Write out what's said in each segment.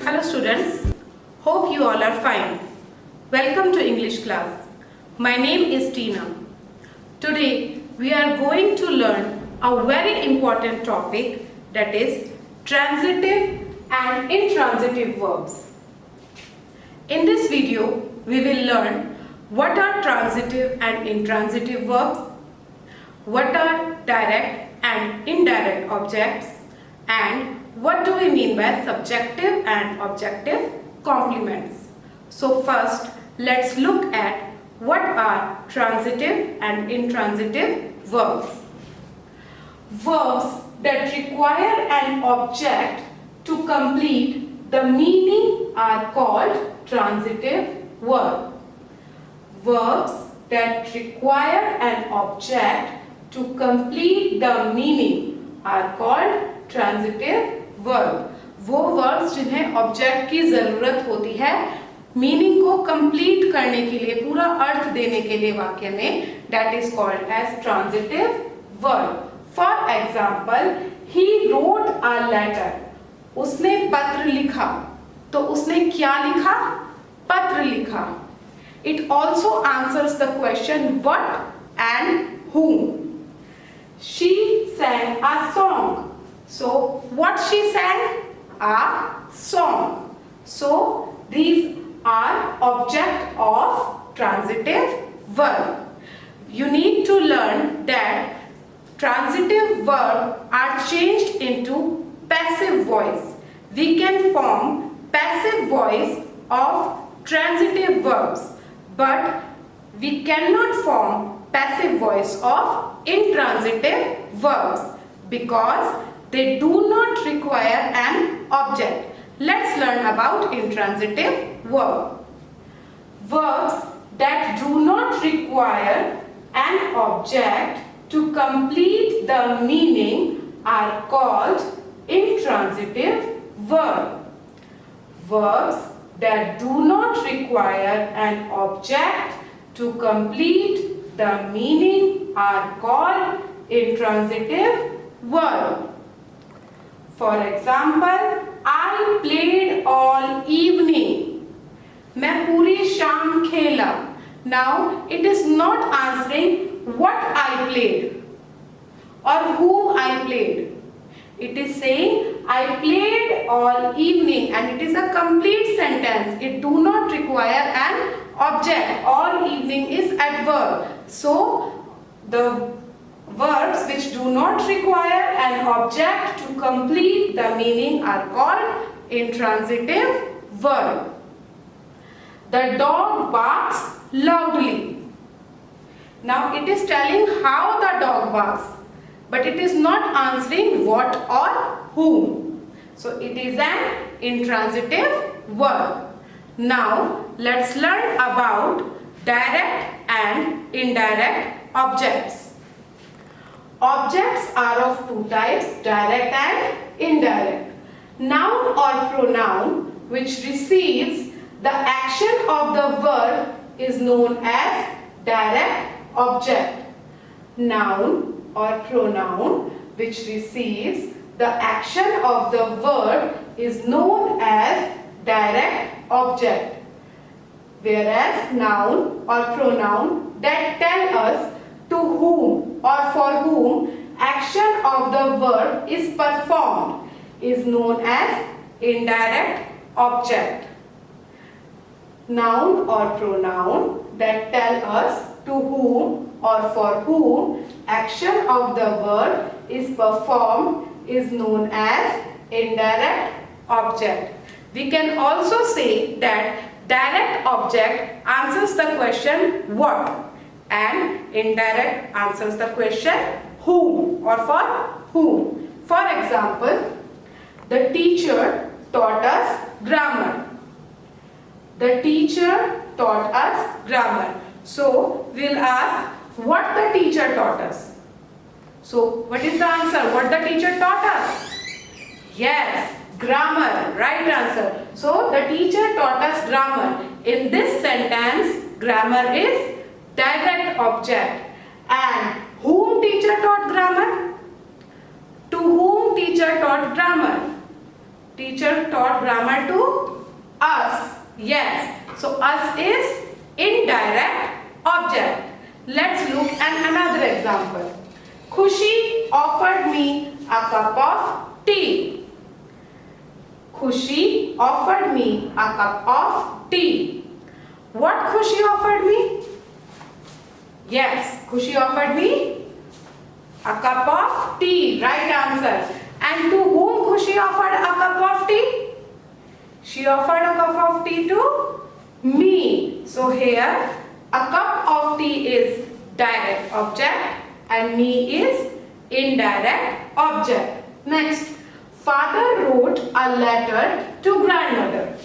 Hello students, hope you all are fine. Welcome to English class. My name is Tina. Today we are going to learn a very important topic, that is transitive and intransitive verbs. In this video we will learn what are transitive and intransitive verbs, what are direct and indirect objects, and what do we mean by subjective and objective complements. So first, let's look at what are transitive and intransitive verbs. Verbs that require an object to complete the meaning are called transitive verb. Verbs that require an object to complete the meaning are called transitive verb. वो verbs जिन्हें object की जरूरत होती है meaning को complete करने के लिए, पूरा अर्थ देने के लिए वाक्य में, that is called as transitive verb. For example, he wrote a letter. उसने पत्र लिखा. तो उसने क्या लिखा? पत्र लिखा. It also answers the question what and whom. She sang a song. So what she sang? A song. So these are object of transitive verb. You need to learn that transitive verb are changed into passive voice. We can form passive voice of transitive verbs, but we cannot form passive voice of intransitive verbs because they do not require an object. Let's learn about intransitive verb. Verbs that do not require an object to complete the meaning are called intransitive verb. Verbs that do not require an object to complete the meaning are called intransitive verb. For example, I played all evening. मैं पूरी शाम खेला. Now it is not answering what I played or whom I played. It is saying I played all evening, and it is a complete sentence. It do not require an object. All evening is adverb. So the verbs which do not require an object to complete the meaning are called intransitive verb. The dog barks loudly. Now it is telling how the dog barks, but it is not answering what or whom. So it is an intransitive verb. Now let's learn about direct and indirect objects. Objects are of two types, direct and indirect. Noun or pronoun which receives the action of the verb is known as direct object. Noun or pronoun which receives the action of the verb is known as direct object. Whereas noun or pronoun that tell us to whom or for whom action of the verb is performed is known as indirect object. Noun or pronoun that tell us to whom or for whom action of the verb is performed is known as indirect object. We can also say that direct object answers the question what, and indirect answers the question whom or for whom. For example, the teacher taught us grammar. The teacher taught us grammar. So we'll ask what the teacher taught us. So what is the answer? What the teacher taught us? Yes, grammar. Right answer. So the teacher taught us grammar. In this sentence, grammar is direct object. And whom teacher taught grammar? To whom teacher taught grammar? Teacher taught grammar to us. Yes. So us is indirect object. Let's look at another example. Khushi offered me a cup of tea. Khushi offered me a cup of tea. What Khushi offered me? Yes, Khushi offered me a cup of tea. Right answer. And to whom Khushi offered a cup of tea? She offered a cup of tea to me. So here a cup of tea is direct object and me is indirect object. Next, father wrote a letter to grandmother.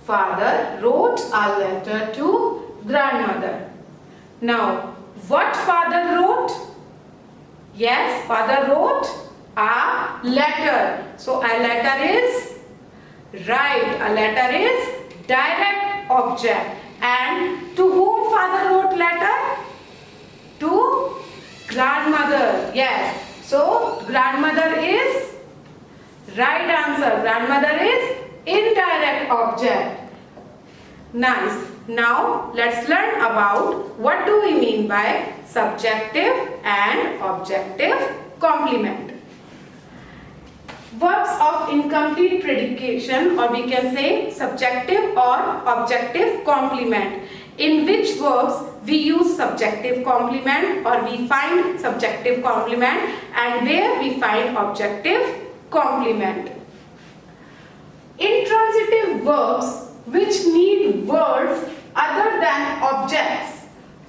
Father wrote a letter to grandmother. Now, what father wrote? Yes, father wrote a letter. So a letter is right. A letter is direct object. And to whom father wrote letter? To grandmother. Yes. So grandmother is right answer. Grandmother is indirect object. Nice. Now let's learn about what do we mean by subjective and objective complement. Verbs of incomplete predication, or we can say subjective or objective complement. In which verbs we use subjective complement or we find subjective complement, and where we find objective complement. Intransitive verbs which need words other than objects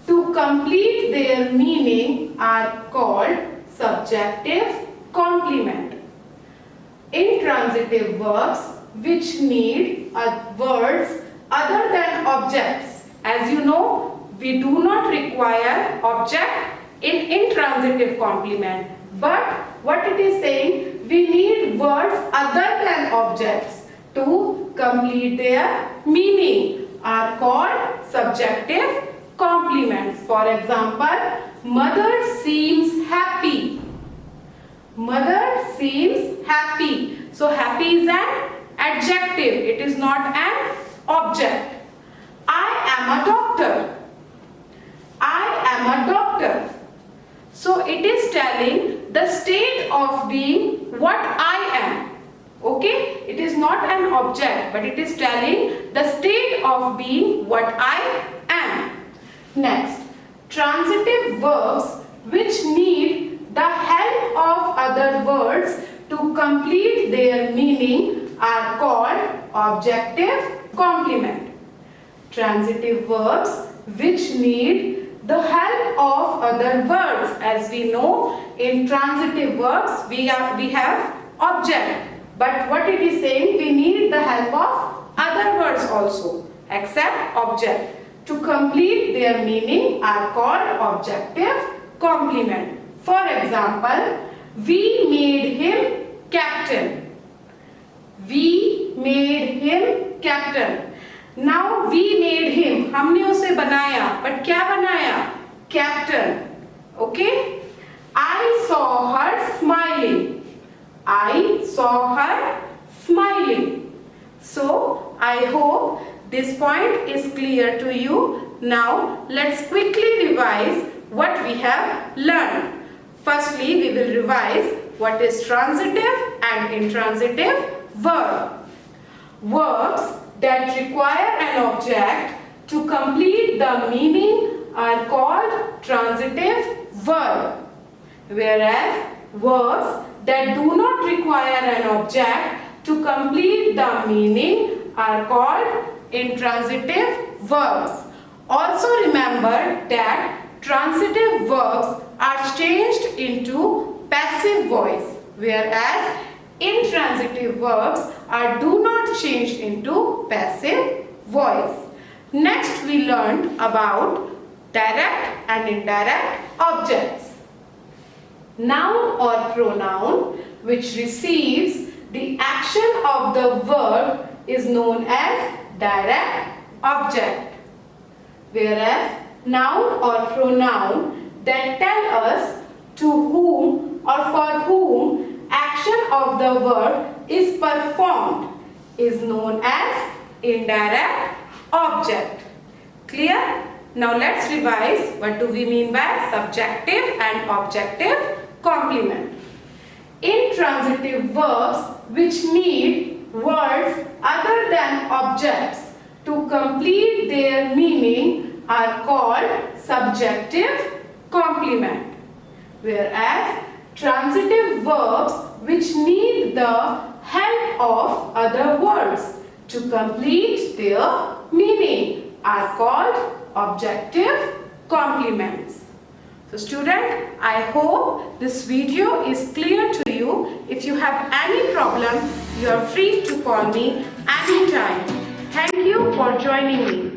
to complete their meaning are called subjective complement. Intransitive verbs which need words other than objects. As you know, we do not require object in intransitive complement. But what it is saying, we need words other than objects to complete their meaning are called subjective complements. For example, mother seems happy. Mother seems happy. So happy is an adjective. It is not an object. I am a doctor. I am a doctor. So it is telling the state of being what I am. Okay? It is not an object, but it is telling the state of being what I am. Next, transitive verbs which need the help of other words to complete their meaning are called objective complement. Transitive verbs which need the help of other words. As we know, in transitive verbs we have object. But what it is saying, we need the help of other words also, except object. To complete their meaning are called objective complement. For example, we made him captain. We made him captain. Now we made him, हमने उसे बनाया, but क्या बनाया? Captain. Okay? I saw her smiling. I saw her smiling. So, I hope this point is clear to you. Now, let's quickly revise what we have learned. Firstly, we will revise what is transitive and intransitive verb. Verbs that require an object to complete the meaning are called transitive verb, whereas verbs that do not require an object to complete the meaning are called intransitive verbs. Also remember that transitive verbs are changed into passive voice, whereas intransitive verbs do not change into passive voice. Next we learned about direct and indirect objects. Noun or pronoun which receives the action of the verb is known as direct object, whereas noun or pronoun that tell us to whom or for whom action action of the verb is performed is known as indirect object. Clear? Now let's revise what do we mean by subjective and objective complement. Intransitive verbs which need words other than objects to complete their meaning are called subjective complement, whereas transitive verbs which need the help of other words to complete their meaning are called objective complements. So student, I hope this video is clear to you. If you have any problem, you are free to call me anytime. Thank you for joining me.